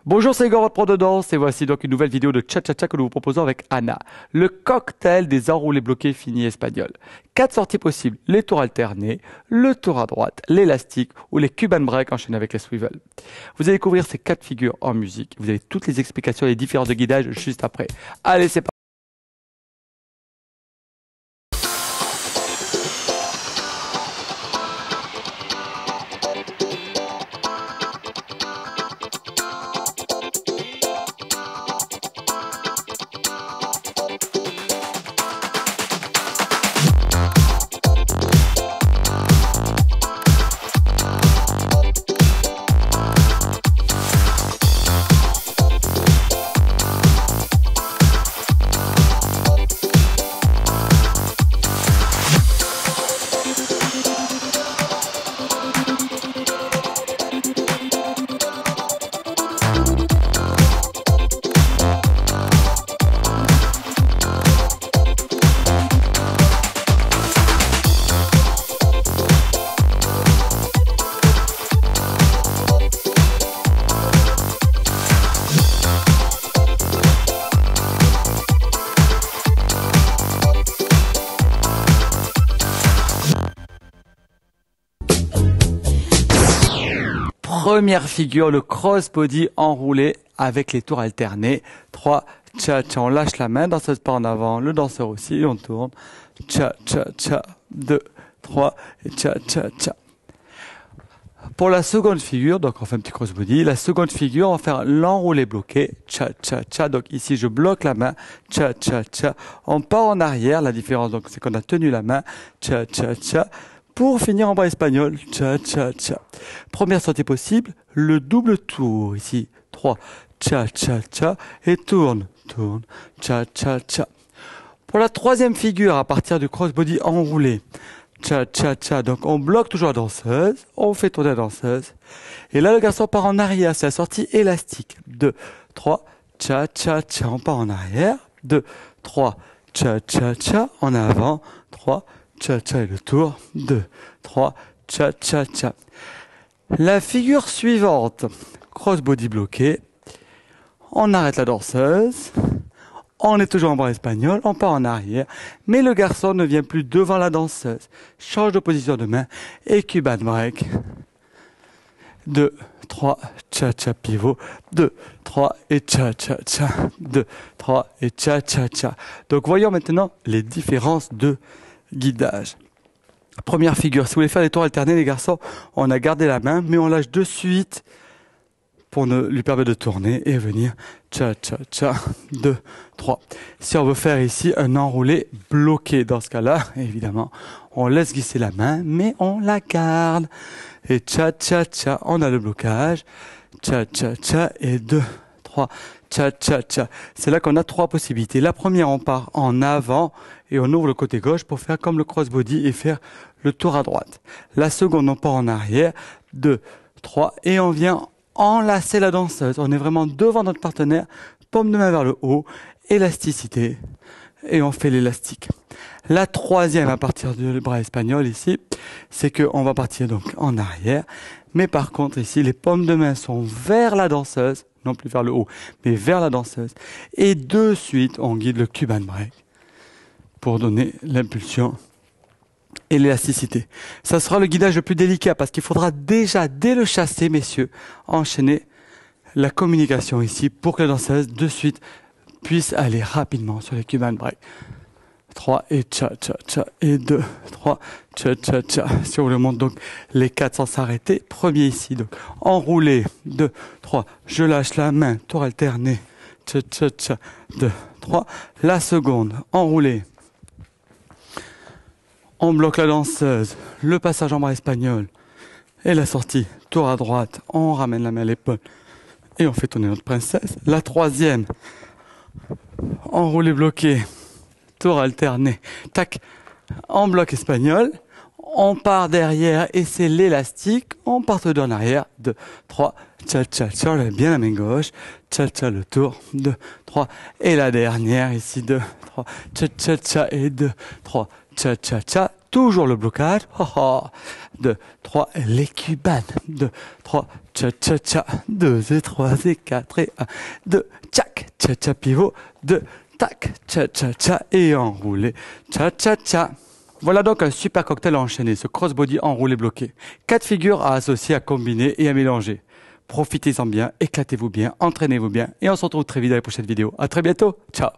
Bonjour, c'est Igor, votre prof de danse, et voici donc une nouvelle vidéo de cha-cha-cha que nous vous proposons avec Anna. Le cocktail des enroulés bloqués finis espagnols. 4 sorties possibles, les tours alternés, le tour à droite, l'élastique ou les Cuban break enchaînés avec les swivel. Vous allez découvrir ces 4 figures en musique. Vous avez toutes les explications et les différences de guidage juste après. Allez, c'est parti. Première figure, le crossbody enroulé avec les tours alternés. 3, cha-cha, on lâche la main, danseuse pas en avant, le danseur aussi, on tourne. Cha-cha-cha, 2, 3, et cha-cha-cha. Pour la seconde figure, donc on fait un petit crossbody. La seconde figure, on va faire l'enroulé bloqué. Cha-cha-cha, donc ici je bloque la main. Cha-cha-cha, on part en arrière. La différence, donc, c'est qu'on a tenu la main. Cha-cha-cha. Pour finir en bras espagnol, cha-cha-cha. Première sortie possible, le double tour, ici, 3, cha-cha-cha, et tourne, tourne, cha-cha-cha. Pour la troisième figure, à partir du crossbody enroulé, cha-cha-cha, donc on bloque toujours la danseuse, on fait tourner la danseuse, et là le garçon part en arrière, c'est la sortie élastique, 2, 3, cha-cha-cha, on part en arrière, 2, 3, cha-cha-cha, en avant, 3, cha-cha et le tour, 2, 3, cha-cha-cha. La figure suivante, crossbody bloqué, on arrête la danseuse, on est toujours en bras espagnol, on part en arrière, mais le garçon ne vient plus devant la danseuse, change de position de main et Cuban break. 2, 3, cha-cha pivot, 2, 3 et cha-cha-cha, 2, 3 et cha-cha-cha. Donc voyons maintenant les différences de guidage. Première figure, si vous voulez faire les tours alternés, les garçons, on a gardé la main, mais on lâche de suite pour lui permettre de tourner et venir cha-cha-cha, 2, 3. Si on veut faire ici un enroulé bloqué, dans ce cas-là, évidemment, on laisse glisser la main, mais on la garde. Et cha-cha-cha, on a le blocage, cha-cha-cha et 2, 3, cha-cha-cha. C'est là qu'on a 3 possibilités. La première, on part en avant et on ouvre le côté gauche pour faire comme le crossbody et faire le tour à droite. La seconde, on part en arrière, 2, 3, et on vient enlacer la danseuse. On est vraiment devant notre partenaire, paume de main vers le haut, élasticité, et on fait l'élastique. La troisième, à partir du bras espagnol ici, c'est qu'on va partir donc en arrière, mais par contre ici, les paumes de main sont vers la danseuse, non plus vers le haut, mais vers la danseuse. Et de suite, on guide le Cuban break pour donner l'impulsion et l'élasticité. Ça sera le guidage le plus délicat parce qu'il faudra déjà, dès le chassé, messieurs, enchaîner la communication ici pour que la danseuse, de suite, puisse aller rapidement sur les Cuban break. 3 et cha-cha-cha et 2, 3, cha-cha-cha. Si on le montre donc les 4 sans s'arrêter. Premier ici, donc enroulé, 2, 3, je lâche la main, tour alterné, cha-cha-cha, 2, 3. La seconde, enroulé. On bloque la danseuse, le passage en bras espagnol et la sortie, tour à droite, on ramène la main à l'épaule et on fait tourner notre princesse. La troisième, enroulé bloqué, tour alterné, tac, en bloc espagnol, on part derrière et c'est l'élastique, on part de en arrière, 2, 3, cha-cha-cha, on lève bien la main gauche, cha-cha le tour, 2, 3, et la dernière ici, 2, 3, cha-cha-cha et 2, 3, cha-cha-cha, toujours le blocage, 2, 3, les cubanes, 2, 3, cha cha cha, 2 et 3 et 4 et 1, 2, tchac, cha cha pivot, 2, tac, cha cha cha et enroulé, cha cha cha. Voilà donc un super cocktail enchaîné, ce crossbody enroulé bloqué. 4 figures à associer, à combiner et à mélanger. Profitez-en bien, éclatez-vous bien, entraînez-vous bien et on se retrouve très vite dans les prochaines vidéos. À très bientôt, ciao.